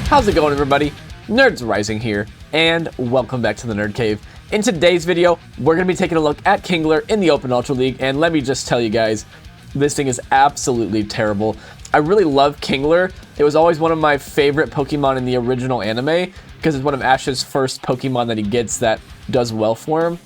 How's it going, everybody? Nerds Rising here, and welcome back to the Nerd Cave. In today's video, we're going to be taking a look at Kingler in the Open Ultra League, and let me just tell you guys, this thing is absolutely terrible. I really love Kingler. It was always one of my favorite Pokemon in the original anime, because it's one of Ash's first Pokemon that he gets that does well for him.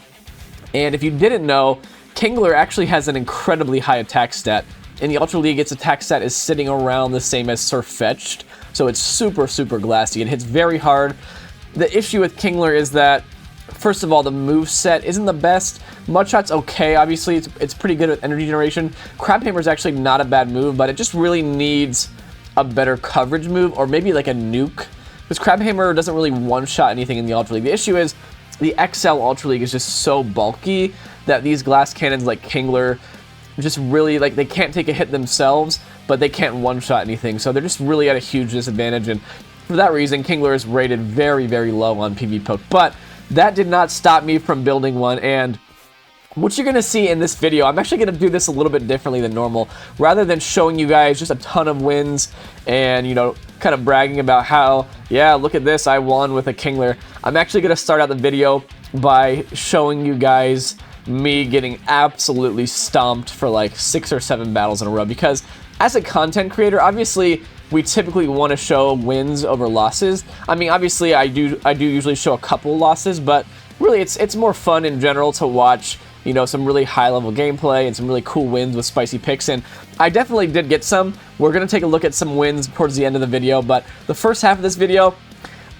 And if you didn't know, Kingler actually has an incredibly high attack stat. In the Ultra League, its attack stat is sitting around the same as Surfetched, so it's super glassy. It hits very hard. The issue with Kingler is that, first of all, the moveset isn't the best. Mudshot's okay, obviously, it's pretty good with energy generation. Crabhammer's actually not a bad move, but it just really needs a better coverage move, or maybe like a nuke, because Crabhammer doesn't really one-shot anything in the Ultra League. The issue is, the XL Ultra League is just so bulky that these glass cannons like Kingler just really, like, they can't take a hit themselves, but they can't one-shot anything, so they're just really at a huge disadvantage, and for that reason, Kingler is rated very low on PvPoke. But that did not stop me from building one, and what you're going to see in this video, I'm actually going to do this a little bit differently than normal. Rather than showing you guys just a ton of wins and, you know, kind of bragging about how, yeah, look at this, I won with a Kingler, I'm actually going to start out the video by showing you guys me getting absolutely stomped for like 6 or 7 battles in a row, because as a content creator, obviously we typically want to show wins over losses. I mean, obviously I do usually show a couple losses, but really it's more fun in general to watch, you know, some really high level gameplay and some really cool wins with spicy picks, and I definitely did get some. We're going to take a look at some wins towards the end of the video, but the first half of this video,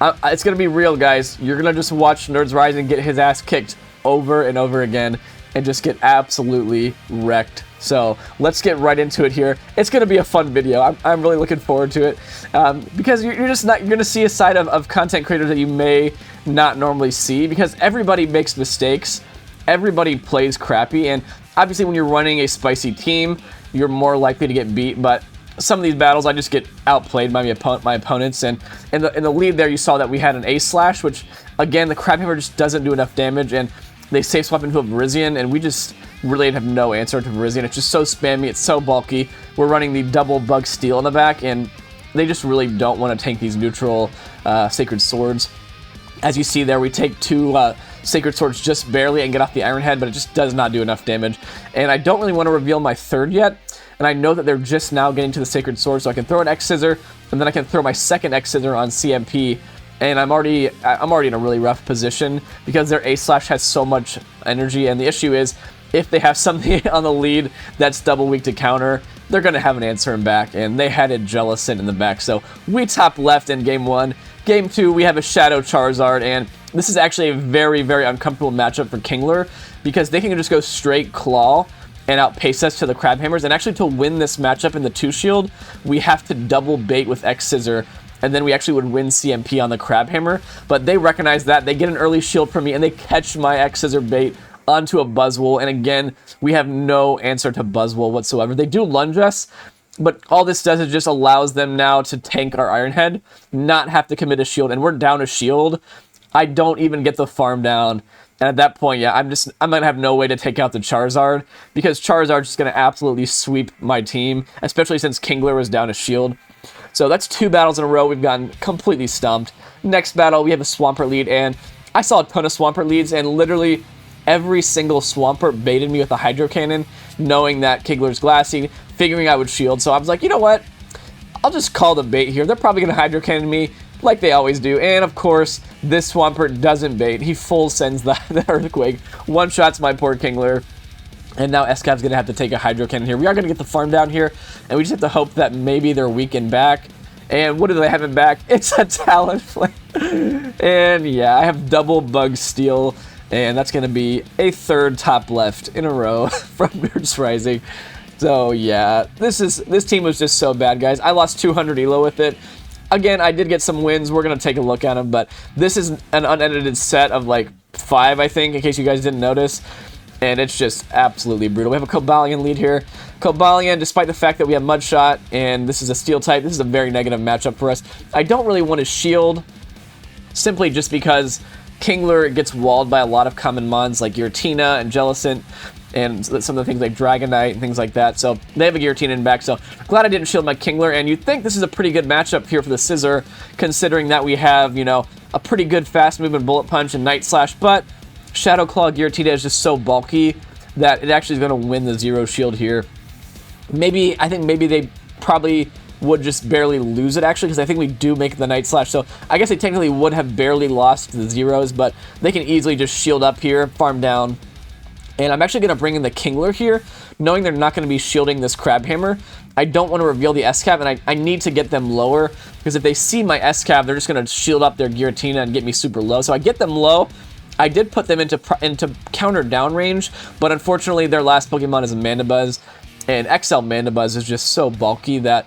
it's going to be real, guys. You're going to just watch Nerds Rising get his ass kicked over and over again and just get absolutely wrecked. So let's get right into it here. It's going to be a fun video. I'm really looking forward to it, because you're going to see a side of content creators that you may not normally see, because everybody makes mistakes. Everybody plays crappy, and obviously when you're running a spicy team, you're more likely to get beat, but some of these battles I just get outplayed by my opponents, and in the lead there you saw that we had an Ace Slash, which again the Crabhammer just doesn't do enough damage, and they safe swap into a Virizion, and we just really have no answer to Virizion. It's just so spammy, it's so bulky. We're running the double Bug Steel in the back, and they just really don't want to tank these neutral Sacred Swords. As you see there, we take 2 Sacred Swords just barely and get off the Iron Head, but it just does not do enough damage. And I don't really want to reveal my third yet, and I know that they're just now getting to the Sacred Sword, so I can throw an X-Scissor, and then I can throw my second X-Scissor on CMP, and I'm already in a really rough position because their Ace Slash has so much energy, and the issue is, if they have something on the lead that's double weak to counter, they're going to have an answer in back, and they had a Jellicent in the back, so we top left in Game 1. Game 2, we have a Shadow Charizard, and this is actually a very uncomfortable matchup for Kingler, because they can just go straight Claw and outpace us to the Crabhammers, and actually to win this matchup in the 2-shield, we have to double bait with X-Scissor, and then we actually would win CMP on the Crabhammer, but they recognize that, they get an early shield from me, and they catch my X-Scissor bait onto a Buzzwole, and again, we have no answer to Buzzwole whatsoever. They do lunge us, but all this does is just allows them now to tank our Iron Head, not have to commit a shield, and we're down a shield. I don't even get the farm down, and at that point, yeah, I'm gonna have no way to take out the Charizard, because Charizard's just gonna absolutely sweep my team, especially since Kingler was down a shield. So that's 2 battles in a row we've gotten completely stumped. Next battle, we have a Swampert lead, and I saw a ton of Swampert leads, and literally every single Swampert baited me with a Hydro Cannon, knowing that Kingler's glassy, figuring I would shield. So I was like, you know what? I'll just call the bait here. They're probably going to Hydro Cannon me like they always do. And of course, this Swampert doesn't bait. He full sends the Earthquake. One-shots my poor Kingler. And now Escav's going to have to take a Hydro Cannon here. We are going to get the farm down here, and we just have to hope that maybe they're weak in back. And what do they have in back? It's a Talonflame. And yeah, I have double Bug Steel, and that's going to be a 3rd top left in a row from Nerds Rising. So yeah, this team was just so bad, guys. I lost 200 elo with it. Again, I did get some wins. We're going to take a look at them, but this is an unedited set of like 5, I think, in case you guys didn't notice. And it's just absolutely brutal. We have a Cobalion lead here. Cobalion, despite the fact that we have Mudshot, and this is a Steel type, this is a very negative matchup for us. I don't really want to shield, simply just because Kingler gets walled by a lot of common mons like Giratina and Jellicent. and some of the things like Dragonite and things like that. So they have a Giratina in back, so glad I didn't shield my Kingler, and you'd think this is a pretty good matchup here for the Scissor, considering that we have, you know, a pretty good fast movement Bullet Punch and Night Slash, but Shadow Claw Giratina is just so bulky that it actually is going to win the 0 shield here. I think maybe they probably would just barely lose it, actually, because I think we do make the Night Slash, so I guess they technically would have barely lost the 0s, but they can easily just shield up here, farm down, and I'm actually going to bring in the Kingler here, knowing they're not going to be shielding this Crabhammer. I don't want to reveal the S-Cab, and I need to get them lower, because if they see my S-Cab, they're just going to shield up their Giratina and get me super low, so I get them low. I did put them into counter down range, but unfortunately their last Pokemon is a Mandibuzz, and XL Mandibuzz is just so bulky that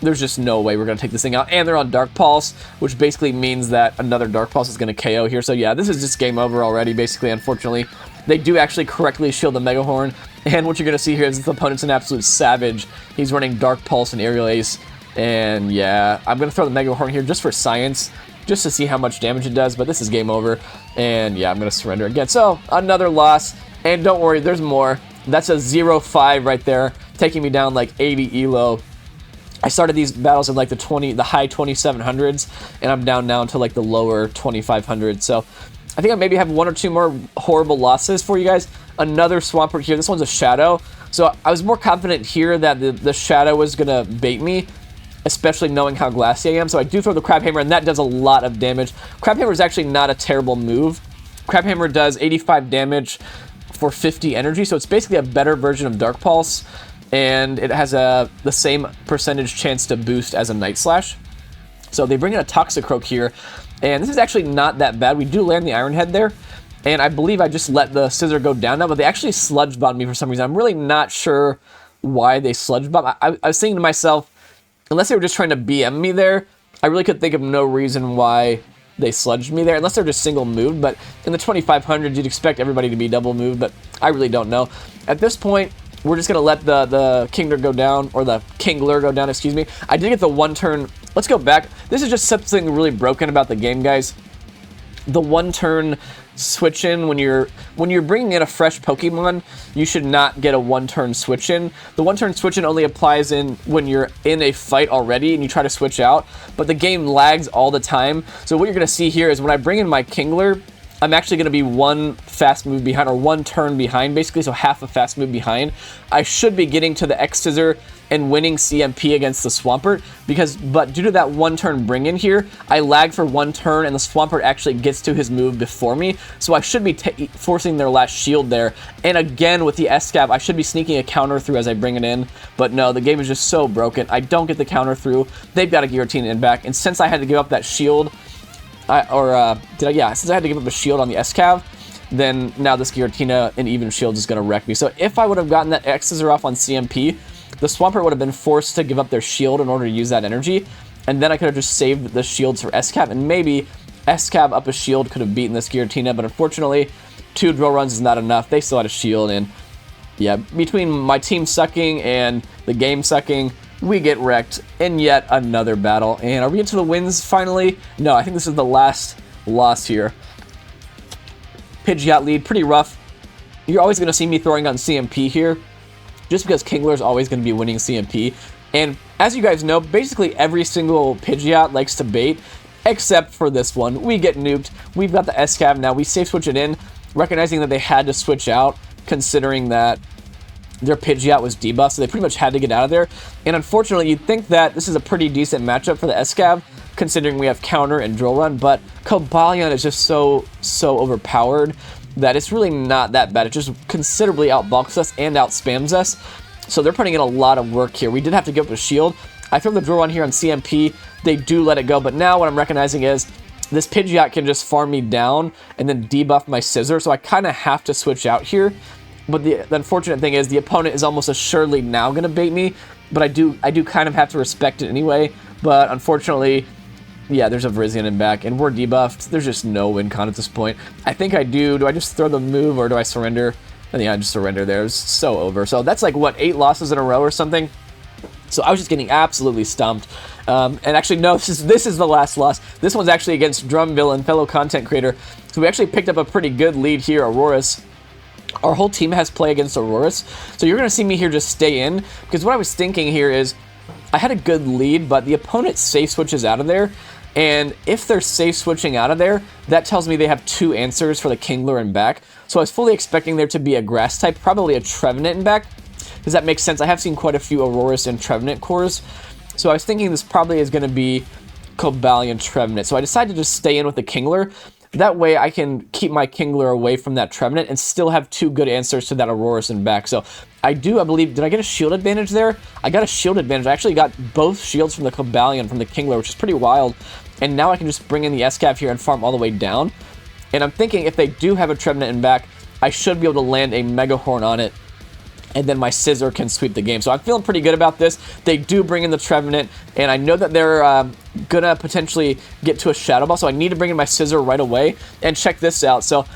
there's just no way we're going to take this thing out. And they're on Dark Pulse, which basically means that another Dark Pulse is going to KO here. So yeah, this is just game over already, basically, unfortunately. They do actually correctly shield the Mega Horn. And what you're going to see here is the opponent's an absolute savage. He's running Dark Pulse and Aerial Ace. And yeah, I'm going to throw the Mega Horn here just for science, just to see how much damage it does. But this is game over. And yeah, I'm going to surrender again. So another loss. And don't worry, there's more. That's a 0-5 right there, taking me down like 80 elo. I started these battles in like the high 2700s, and I'm down now to like the lower 2500s. So I think I maybe have 1 or 2 more horrible losses for you guys. Another Swampert here. This one's a Shadow. So I was more confident here that the Shadow was going to bait me, especially knowing how glassy I am. So I do throw the Crabhammer, and that does a lot of damage. Crabhammer is actually not a terrible move. Crabhammer does 85 damage for 50 energy, so it's basically a better version of Dark Pulse. And it has the same percentage chance to boost as a Night Slash. So they bring in a Toxicroak here, and this is actually not that bad. We do land the Iron Head there, and I believe I just let the Scissor go down now, but they actually Sludge Bombed me for some reason. I'm really not sure why they Sludge Bombed. I was thinking to myself, unless they were just trying to BM me there, I really could think of no reason why they sludged me there, unless they're just single moved. But in the 2500s, you'd expect everybody to be double moved, but I really don't know. At this point, we're just going to let the Kingler go down, or the Kingler go down, excuse me. I did get the 1-turn. Let's go back. This is just something really broken about the game, guys. The 1-turn switch in, when you're bringing in a fresh Pokemon, you should not get a 1-turn switch in. The 1-turn switch in only applies when you're in a fight already and you try to switch out, but the game lags all the time. So what you're going to see here is when I bring in my Kingler, I'm actually going to be 1 fast move behind, or 1 turn behind, basically, so half a fast move behind. I should be getting to the X-Scissor and winning CMP against the Swampert, but due to that 1-turn bring in here, I lag for 1 turn, and the Swampert actually gets to his move before me, so I should be forcing their last shield there. And again, with the S-Scab, I should be sneaking a counter through as I bring it in, but no, the game is just so broken. I don't get the counter through. They've got a Giratina in back, and since I had to give up that shield, since I had to give up a shield on the S-Cav, then now this Giratina and even shield is going to wreck me. So if I would have gotten that X-Scissor off on CMP, the Swampert would have been forced to give up their shield in order to use that energy, and then I could have just saved the shields for S-Cav, and maybe S-Cav up a shield could have beaten this Giratina, but unfortunately, 2 drill runs is not enough. They still had a shield, and yeah, between my team sucking and the game sucking, we get wrecked in yet another battle. And are we into the wins finally? No, I think this is the last loss here. Pidgeot lead, pretty rough. You're always going to see me throwing on CMP here, just because Kingler is always going to be winning CMP. And as you guys know, basically every single Pidgeot likes to bait, except for this one. We get nuked. We've got the S-Cav now. We safe switch it in, recognizing that they had to switch out, considering that their Pidgeot was debuffed, so they pretty much had to get out of there. And unfortunately, you'd think that this is a pretty decent matchup for the S-Cav, considering we have counter and drill run, but Cobalion is just so overpowered that it's really not that bad. It just considerably outbulks us and outspams us, so they're putting in a lot of work here. We did have to give up a shield. I throw the drill run here on CMP. They do let it go, but now what I'm recognizing is this Pidgeot can just farm me down and then debuff my Scissor, so I kind of have to switch out here. But the unfortunate thing is the opponent is almost assuredly now going to bait me, but I do kind of have to respect it anyway. But unfortunately, yeah, there's a Virizion in back, and we're debuffed. There's just no win con at this point. I think I do. Do I just throw the move, or do I surrender? I think I just surrender there. It's so over. So that's like, what, 8 losses in a row or something? So I was just getting absolutely stumped. And actually, no, this is the last loss. This one's actually against Drumville and fellow content creator. So we actually picked up a pretty good lead here, Auroras. our whole team has play against Aurorus, so you're going to see me here just stay in, because what I was thinking here is I had a good lead, but the opponent safe switches out of there, and if they're safe switching out of there, that tells me they have 2 answers for the Kingler and back, so I was fully expecting there to be a grass type, probably a Trevenant in back. Does that make sense? I have seen quite a few Aurorus and Trevenant cores, so I was thinking this probably is going to be Cobalion Trevenant, so I decided to just stay in with the Kingler. That way I can keep my Kingler away from that Trevenant and still have 2 good answers to that Aurorus and back. So I believe, did I get a shield advantage there? I got a shield advantage. I actually got both shields from the Cobalion from the Kingler, which is pretty wild. And now I can just bring in the S-Cav here and farm all the way down. And I'm thinking if they do have a Trevenant in back, I should be able to land a Mega Horn on it, and then my Scissor can sweep the game. So I'm feeling pretty good about this. They do bring in the Trevenant, and I know that they're gonna potentially get to a Shadow Ball, so I need to bring in my Scissor right away. And check this out. So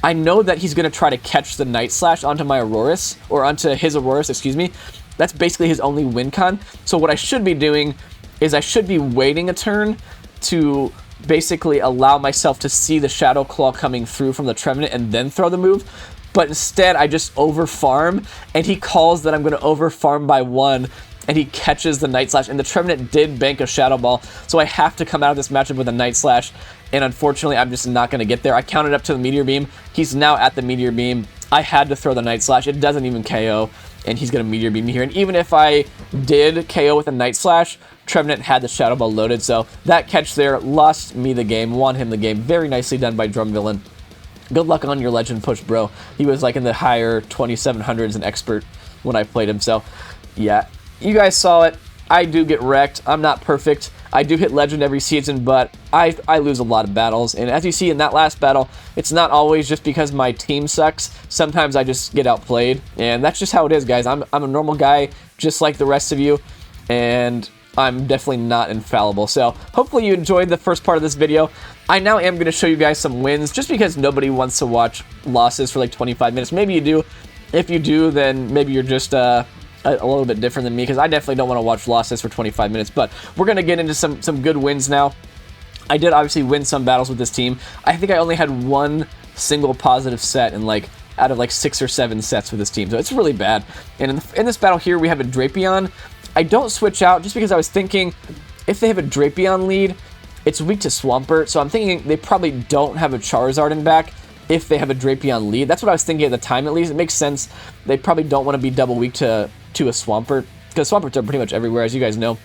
I know that he's gonna try to catch the Night Slash onto my Aurorus, or onto his Aurorus, excuse me. That's basically his only win con. So what I should be doing is I should be waiting a turn to basically allow myself to see the Shadow Claw coming through from the Trevenant and then throw the move. But instead, I just over-farm, and he calls that I'm going to over-farm by 1, and he catches the Night Slash, and the Trevenant did bank a Shadow Ball, so I have to come out of this matchup with a Night Slash, and unfortunately, I'm just not going to get there. I counted up to the Meteor Beam. He's now at the Meteor Beam. I had to throw the Night Slash. It doesn't even KO, and he's going to Meteor Beam me here. And even if I did KO with a Night Slash, Trevenant had the Shadow Ball loaded, so that catch there lost me the game, won him the game. Very nicely done by Drum Villain. Good luck on your legend push, bro. He was like in the higher 2700s and expert when I played him. So, yeah, you guys saw it. I do get wrecked. I'm not perfect. I do hit legend every season, but I lose a lot of battles. And as you see in that last battle, it's not always just because my team sucks. Sometimes I just get outplayed, and that's just how it is, guys. I'm a normal guy, just like the rest of you, and I'm definitely not infallible. So hopefully you enjoyed the first part of this video. I now am going to show you guys some wins, just because nobody wants to watch losses for like 25 minutes. Maybe you do. If you do, then maybe you're just a little bit different than me, because I definitely don't want to watch losses for 25 minutes. But we're going to get into some good wins now. I did obviously win some battles with this team. I think I only had 1 single positive set in like out of like 6 or 7 sets with this team, so it's really bad. And in this battle here, we have a Drapion. I don't switch out just because I was thinking if they have a Drapion lead, it's weak to Swampert, so I'm thinking they probably don't have a Charizard in back if they have a Drapion lead. That's what I was thinking at the time, at least. It makes sense. They probably don't want to be double weak to a Swampert, because Swamperts are pretty much everywhere, as you guys know.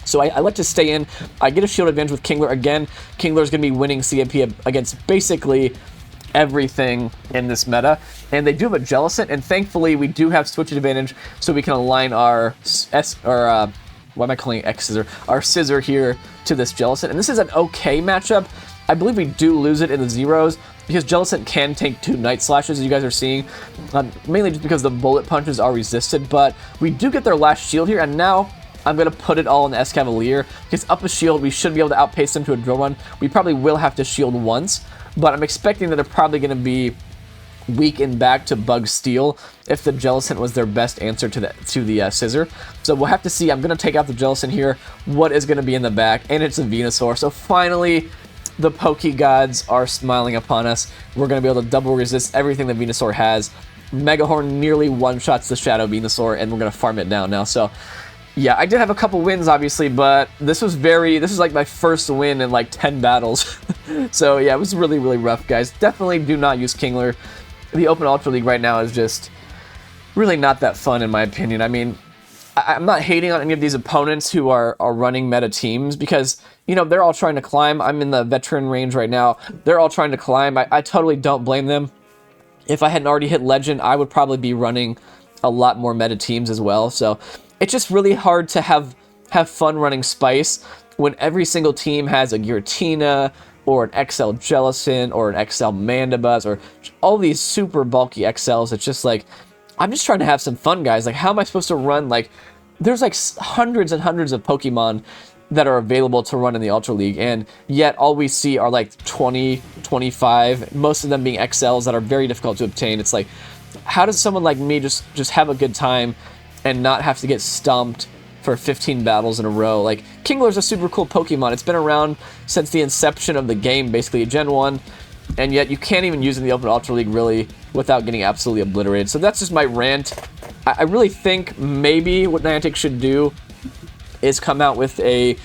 So I like to stay in. I get a shield advantage with Kingler. Again, Kingler's going to be winning CMP against basically everything in this meta. And they do have a Jellicent, and thankfully we do have switch advantage, so we can align our why am I calling it X-Scissor? Our Scissor here to this Jellicent. And this is an okay matchup. I believe we do lose it in the zeros, because Jellicent can take 2 Night Slashes, as you guys are seeing, mainly just because the bullet punches are resisted, but we do get their last shield here, and now I'm going to put it all on the Escavalier, because up a shield, we should be able to outpace them to a drill run. We probably will have to shield once, but I'm expecting that they're probably going to be weak in back to Bug Steel if the Jellicent was their best answer to the Scissor. So we'll have to see. I'm going to take out the Jellicent here. What is going to be in the back? And it's a Venusaur. So finally, the Poke Gods are smiling upon us. We're going to be able to double resist everything that Venusaur has. Mega Horn nearly one-shots the Shadow Venusaur, and we're going to farm it down now. So yeah, I did have a couple wins, obviously, but this was like my first win in like 10 battles. So yeah, it was really, really rough, guys. Definitely do not use Kingler. The Open Ultra League right now is just really not that fun, in my opinion. I mean, I'm not hating on any of these opponents who are running meta teams, because, you know, they're all trying to climb. I'm in the veteran range right now. They're all trying to climb. I totally don't blame them. If I hadn't already hit Legend, I would probably be running a lot more meta teams as well. So it's just really hard to have fun running Spice when every single team has a Giratina, or an XL Jellicent, or an XL Mandibuzz, or all these super bulky XLs. It's just like, I'm just trying to have some fun, guys. Like, how am I supposed to run? Like, there's like hundreds and hundreds of Pokemon that are available to run in the Ultra League, and yet all we see are like 20, 25, most of them being XLs that are very difficult to obtain. It's like, how does someone like me just have a good time and not have to get stomped for 15 battles in a row? Like, Kingler's a super cool Pokemon. It's been around since the inception of the game, basically, Gen 1. and yet you can't even use it in the Open Ultra League really without getting absolutely obliterated. So that's just my rant. I really think maybe what Niantic should do is come out with a,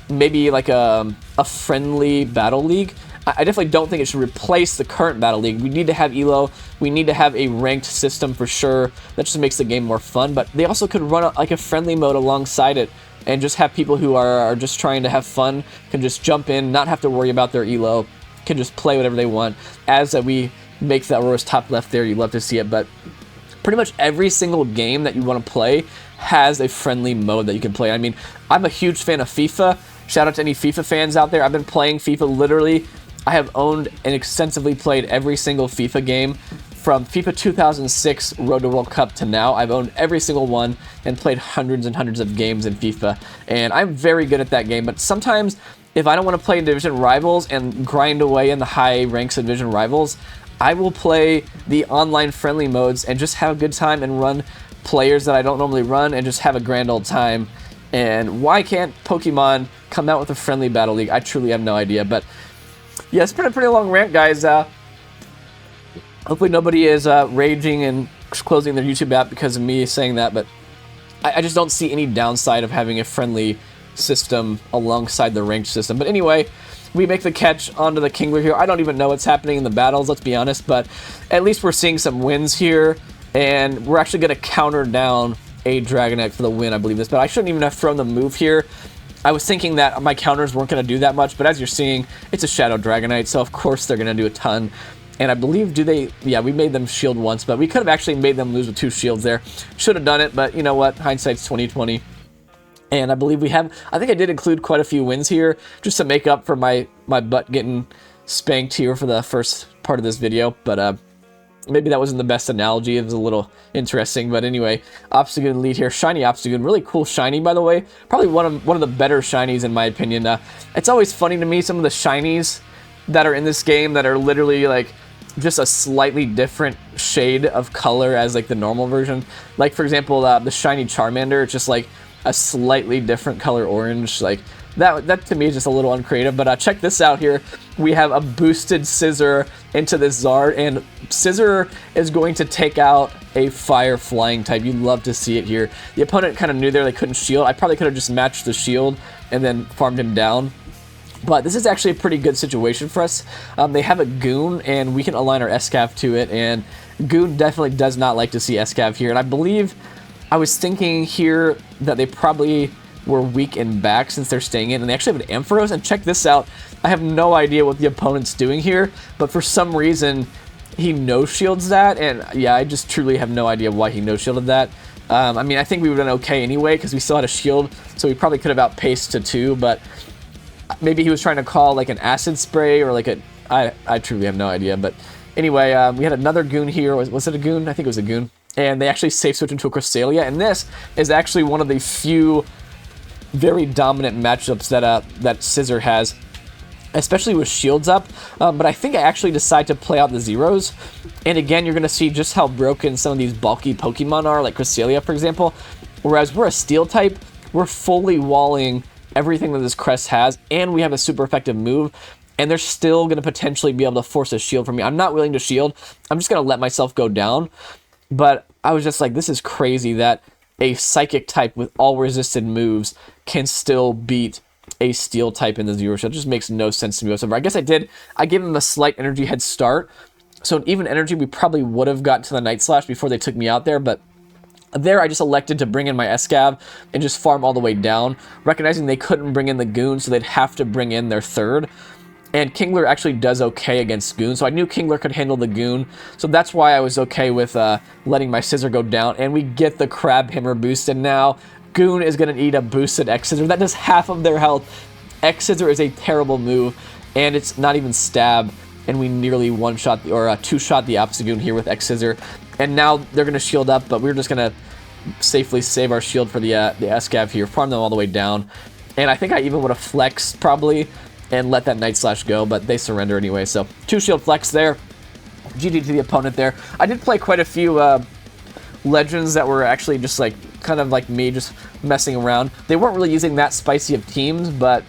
maybe a friendly battle league. I definitely don't think it should replace the current battle league. We need to have ELO. We need to have a ranked system for sure. That just makes the game more fun. But they also could run a friendly mode alongside it, and just have people who are just trying to have fun can just jump in, not have to worry about their ELO, can just play whatever they want. As we make the Aurora's top left there, you love to see it. But pretty much every single game that you want to play has a friendly mode that you can play. I mean, I'm a huge fan of FIFA. Shout out to any FIFA fans out there. I've been playing FIFA literally. I have owned and extensively played every single FIFA game from FIFA 2006 Road to World Cup to now. I've owned every single one and played hundreds and hundreds of games in FIFA, and I'm very good at that game. But sometimes if I don't want to play in Division Rivals and grind away in the high ranks of Division Rivals, I will play the online friendly modes and just have a good time and run players that I don't normally run and just have a grand old time. And why can't Pokemon come out with a friendly battle league? I truly have no idea. But yeah, it's been a pretty long rant, guys. Hopefully nobody is raging and closing their YouTube app because of me saying that, but I just don't see any downside of having a friendly system alongside the ranked system. But anyway, we make the catch onto the Kingler here. I don't even know what's happening in the battles, let's be honest, but at least we're seeing some wins here, and we're actually going to counter down a Dragonite for the win, I believe this, but I shouldn't even have thrown the move here. I was thinking that my counters weren't going to do that much, but as you're seeing, it's a Shadow Dragonite, so of course they're going to do a ton. And I believe, yeah, we made them shield once, but we could have actually made them lose with 2 shields there. Should have done it, but you know what? Hindsight's 20/20. And I believe I think I did include quite a few wins here, just to make up for my butt getting spanked here for the first part of this video. But maybe that wasn't the best analogy. It was a little interesting. But anyway, Obstagoon lead here. Shiny Obstagoon. Really cool shiny, by the way. Probably one of the better shinies, in my opinion. It's always funny to me, some of the shinies that are in this game that are literally just a slightly different shade of color as the normal version. Like, for example, the shiny Charmander, it's just a slightly different color orange. That to me is just a little uncreative. But check this out here. We have a boosted Scissor into this Zard, and Scissor is going to take out a fire flying type. You'd love to see it here. The opponent kind of knew there they couldn't shield. I probably could have just matched the shield and then farmed him down. But this is actually a pretty good situation for us. They have a Goon, and we can align our Escav to it, and Goon definitely does not like to see Escav here. And I believe, I was thinking here that they probably were weak in back since they're staying in, and they actually have an Ampharos, and check this out. I have no idea what the opponent's doing here, but for some reason, he no-shields that, and yeah, I just truly have no idea why he no-shielded that. I mean, I think we would have done okay anyway, because we still had a shield, so we probably could have outpaced to 2, but maybe he was trying to call an acid spray or I truly have no idea. But anyway, we had another Goon here. Was it a Goon? I think it was a Goon. And they actually safe switch into a Cresselia, and this is actually one of the few very dominant matchups that Scissor has, especially with shields up. But I think I actually decide to play out the zeros. And again, you're going to see just how broken some of these bulky Pokemon are, like Cresselia, for example. Whereas we're a Steel type, we're fully walling everything that this Crest has, and we have a super effective move, and they're still going to potentially be able to force a shield from me. I'm not willing to shield. I'm just going to let myself go down. But I was just like, this is crazy that a Psychic type with all resisted moves can still beat a Steel type in the Zero Shield. It just makes no sense to me whatsoever. I guess I gave him a slight energy head start, so in even energy, we probably would have gotten to the Night Slash before they took me out there, but there, I just elected to bring in my Escav and just farm all the way down, recognizing they couldn't bring in the Goon, so they'd have to bring in their third. And Kingler actually does okay against Goon, so I knew Kingler could handle the Goon, so that's why I was okay with letting my Scissor go down. And we get the Crab Hammer boost, and now Goon is going to need a boosted X-Scissor. That does half of their health. X-Scissor is a terrible move, and it's not even stab, and we nearly one-shot or two-shot the Obstagoon here with X-Scissor. And now they're going to shield up, but we're just going to safely save our shield for the Escav here, farm them all the way down. And I think I even would have flexed probably and let that Night Slash go, but they surrender anyway. So 2 shield flex there. GG to the opponent there. I did play quite a few legends that were actually just kind of like me, just messing around. They weren't really using that spicy of teams, but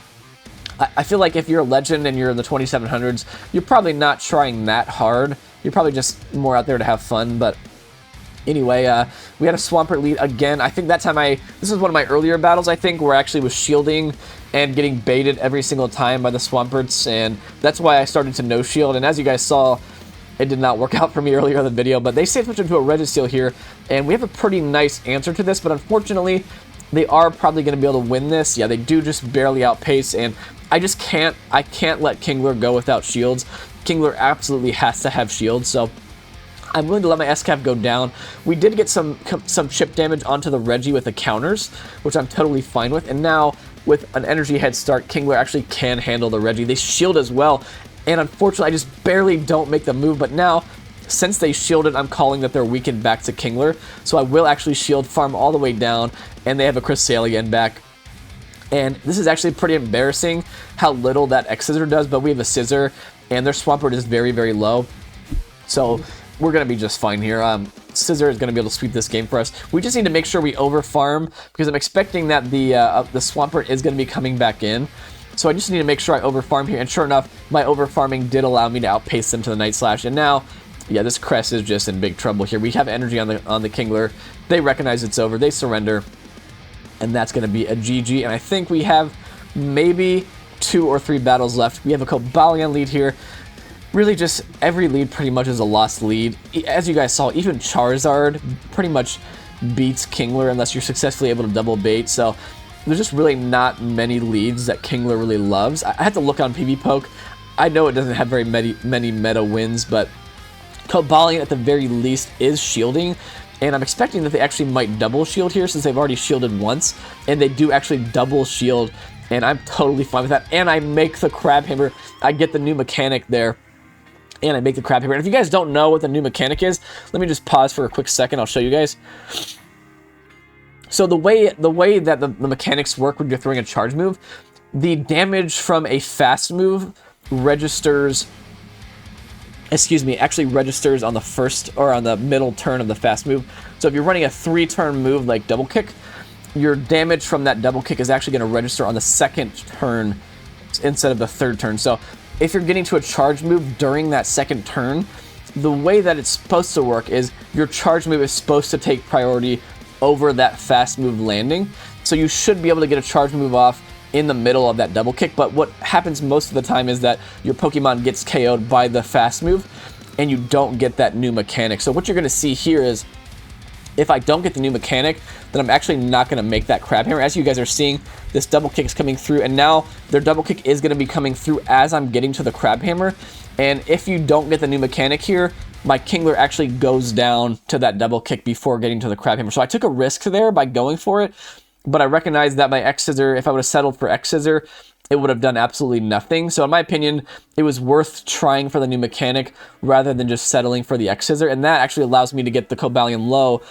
I feel like if you're a legend and you're in the 2700s, you're probably not trying that hard. You're probably just more out there to have fun, but anyway, we had a Swampert lead again. I think that time this is one of my earlier battles, I think, where I actually was shielding and getting baited every single time by the Swamperts, and that's why I started to no shield, and as you guys saw, it did not work out for me earlier in the video, but they safe switched into a Registeel here, and we have a pretty nice answer to this, but unfortunately, they are probably going to be able to win this. Yeah, they do just barely outpace, and I can't let Kingler go without shields. Kingler absolutely has to have shields, so I'm willing to let my SCAV go down. We did get some chip damage onto the Reggie with the counters, which I'm totally fine with, and now with an energy head start, Kingler actually can handle the Reggie. They shield as well, and unfortunately, I just barely don't make the move, but now, since they shielded, I'm calling that they're weakened back to Kingler, so I will actually shield, farm all the way down, and they have a Cresselia back. And this is actually pretty embarrassing how little that X-Scissor does, but we have a Scissor, and their Swampert is very, very low, so we're going to be just fine here. Scissor is going to be able to sweep this game for us. We just need to make sure we over-farm, because I'm expecting that the Swampert is going to be coming back in. So I just need to make sure I over-farm here, and sure enough, my over-farming did allow me to outpace them to the Night Slash, and now, yeah, this Crest is just in big trouble here. We have energy on the Kingler. They recognize it's over. They surrender, and that's going to be a GG, and I think we have maybe 2 or 3 battles left. We have a Cobalion lead here. Really just every lead pretty much is a lost lead. As you guys saw, even Charizard pretty much beats Kingler unless you're successfully able to double bait, so there's just really not many leads that Kingler really loves. I had to look on PvPoke. I know it doesn't have very many meta wins, but Cobalion at the very least is shielding, and I'm expecting that they actually might double shield here since they've already shielded once, and they do actually double shield, and I'm totally fine with that, and I make the Crab Hammer. I get the new mechanic there, and I make the Crab Hammer. And if you guys don't know what the new mechanic is, let me just pause for a quick second. I'll show you guys. So the way that the mechanics work when you're throwing a charge move, the damage from a fast move registers, actually registers on the first or on the middle turn of the fast move. So if you're running a 3-turn move like double kick, your damage from that double kick is actually going to register on the second turn instead of the third turn. So if you're getting to a charge move during that second turn, the way that it's supposed to work is your charge move is supposed to take priority over that fast move landing. So you should be able to get a charge move off in the middle of that double kick, but what happens most of the time is that your Pokemon gets KO'd by the fast move and you don't get that new mechanic. So what you're going to see here is if I don't get the new mechanic, then I'm actually not going to make that Crab Hammer. As you guys are seeing, this double kick is coming through, and now their double kick is going to be coming through as I'm getting to the Crab Hammer. And if you don't get the new mechanic here, my Kingler actually goes down to that double kick before getting to the Crab Hammer. So I took a risk there by going for it, but I recognize that my X-Scissor, if I would have settled for X-Scissor, it would have done absolutely nothing. So in my opinion, it was worth trying for the new mechanic rather than just settling for the X-Scissor, and that actually allows me to get the Cobalion low,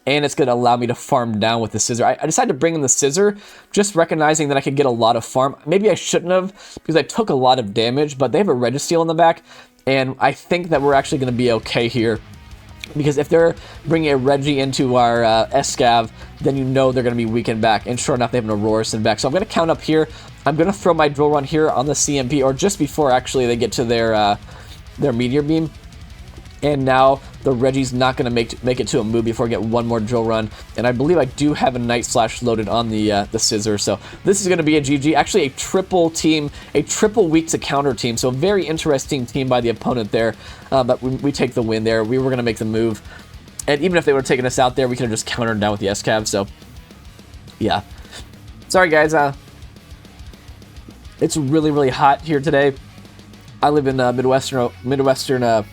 and it's going to allow me to farm down with the Scissor. I decided to bring in the Scissor, just recognizing that I could get a lot of farm. Maybe I shouldn't have, because I took a lot of damage, but they have a Registeel in the back, and I think that we're actually going to be okay here. Because if they're bringing a Reggie into our SCAV, then you know they're going to be weakened back. And sure enough, they have an Aurorus back. So I'm going to count up here. I'm going to throw my Drill Run here on the CMP, or just before actually they get to their Meteor Beam. And now the Reggie's not going to make it to a move before I get one more Drill Run. And I believe I do have a Night Slash loaded on the Scissor. So this is going to be a GG. Actually, a triple team, a triple weak to counter team. So a very interesting team by the opponent there. But we take the win there. We were going to make the move. And even if they would have taken us out there, we could have just countered down with the SCAV. So, yeah. Sorry, guys. It's really, really hot here today. I live in Midwestern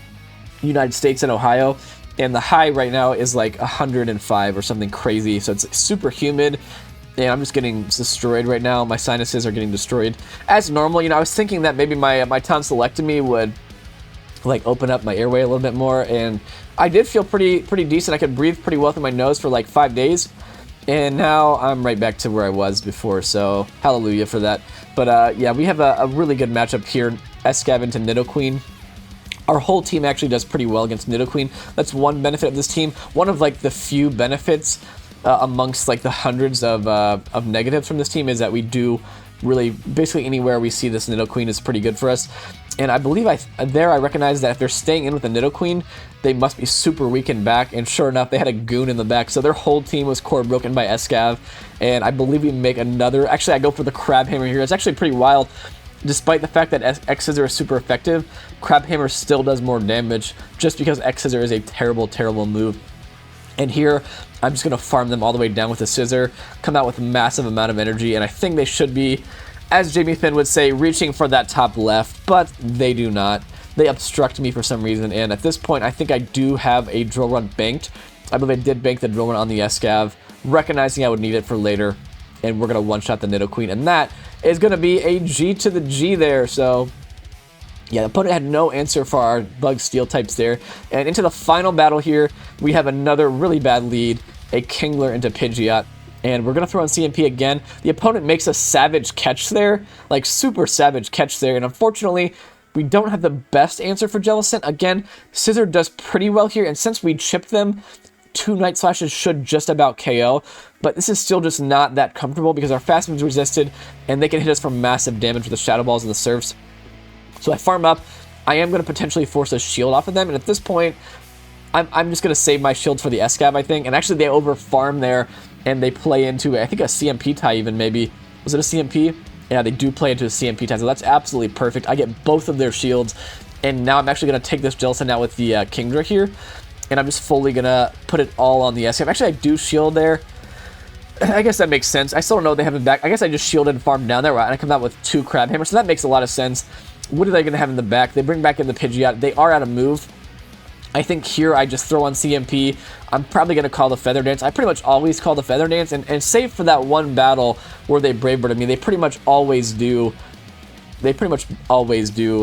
United States in Ohio, and the high right now is like 105 or something crazy, so it's super humid, and I'm just getting destroyed right now. My sinuses are getting destroyed. As normal, you know, I was thinking that maybe my tonsillectomy would like open up my airway a little bit more, and I did feel pretty decent. I could breathe pretty well through my nose for like 5 days, and now I'm right back to where I was before, so hallelujah for that. But yeah, we have a really good matchup here, SCAV into Nidoqueen. Our whole team actually does pretty well against Nidoqueen. That's one benefit of this team. One of like the few benefits amongst like the hundreds of negatives from this team is that we do really basically anywhere we see this Nidoqueen is pretty good for us. And I believe I recognize that if they're staying in with the Nidoqueen, they must be super weakened back, and sure enough, they had a Goon in the back, so their whole team was core broken by Escav, and I believe we make another. Actually, I go for the Crabhammer here. It's actually pretty wild. Despite the fact that X-Scissor is super effective, Crabhammer still does more damage, just because X-Scissor is a terrible, terrible move. And here, I'm just going to farm them all the way down with the Scissor, come out with a massive amount of energy, and I think they should be, as Jamie Finn would say, reaching for that top left, but they do not. They obstruct me for some reason, and at this point, I think I do have a drill run banked. I believe I did bank the drill run on the Escav, recognizing I would need it for later, and we're going to one-shot the Nidoqueen, and that is going to be a G to the G there, so yeah, the opponent had no answer for our Bug Steel types there, and into the final battle here, we have another really bad lead, a Kingler into Pidgeot. And we're going to throw on CMP again. The opponent makes a savage catch there, like super savage catch there. And unfortunately, we don't have the best answer for Jellicent. Again, Scissor does pretty well here. And since we chipped them, 2 Night Slashes should just about KO. But this is still just not that comfortable because our fast moves resisted. And they can hit us for massive damage with the Shadow Balls and the Surfs. So I farm up. I am going to potentially force a shield off of them. And at this point, I'm just going to save my shields for the Escav, I think. And actually, they over farm there. And they play into, I think, a CMP tie even, maybe. Was it a CMP? Yeah, they do play into a CMP tie, so that's absolutely perfect. I get both of their shields, and now I'm actually going to take this Jellicent out with the Kingler here, and I'm just fully going to put it all on the Escav. Actually, I do shield there. I guess that makes sense. I still don't know they have it back. I guess I just shielded and farmed down there, right? And I come out with 2 Crabhammers, so that makes a lot of sense. What are they going to have in the back? They bring back in the Pidgeot. They are out of move. I think here I just throw on CMP. I'm probably going to call the Feather Dance. I pretty much always call the Feather Dance, and save for that one battle where they Brave Birded me, they pretty much always do. They pretty much always do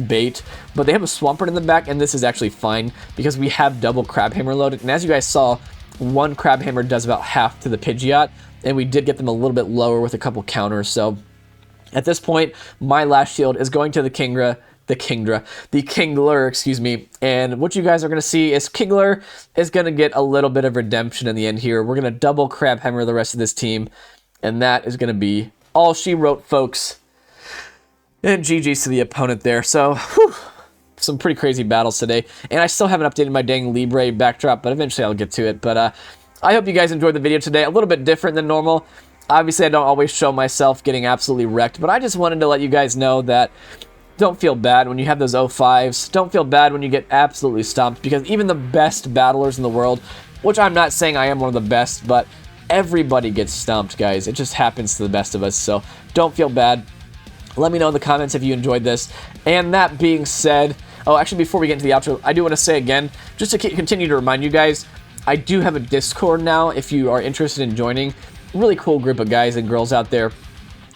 bait, but they have a Swampert in the back, and this is actually fine because we have double Crabhammer loaded. And as you guys saw, one Crabhammer does about half to the Pidgeot, and we did get them a little bit lower with a couple counters. So at this point, my last shield is going to the Kingler, excuse me, and what you guys are going to see is Kingler is going to get a little bit of redemption in the end here. We're going to double Crabhammer the rest of this team, and that is going to be all she wrote, folks. And GG's to the opponent there. So, whew, some pretty crazy battles today, and I still haven't updated my dang Libre backdrop, but eventually I'll get to it. But I hope you guys enjoyed the video today. A little bit different than normal. Obviously, I don't always show myself getting absolutely wrecked, but I just wanted to let you guys know that don't feel bad when you have those 05s. Don't feel bad when you get absolutely stomped, because even the best battlers in the world, which I'm not saying I am one of the best, but everybody gets stomped, guys. It just happens to the best of us, so don't feel bad. Let me know in the comments if you enjoyed this. And that being said, oh, actually, before we get into the outro, I do want to say again, just to continue to remind you guys, I do have a Discord now if you are interested in joining. Really cool group of guys and girls out there.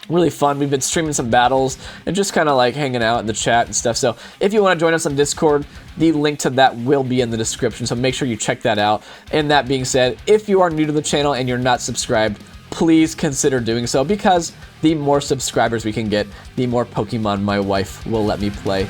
Really fun. We've been streaming some battles and just kind of like hanging out in the chat and stuff. So if you want to join us on Discord, the link to that will be in the description. So make sure you check that out. And that being said, if you are new to the channel and you're not subscribed, please consider doing so, because the more subscribers we can get, the more Pokemon my wife will let me play.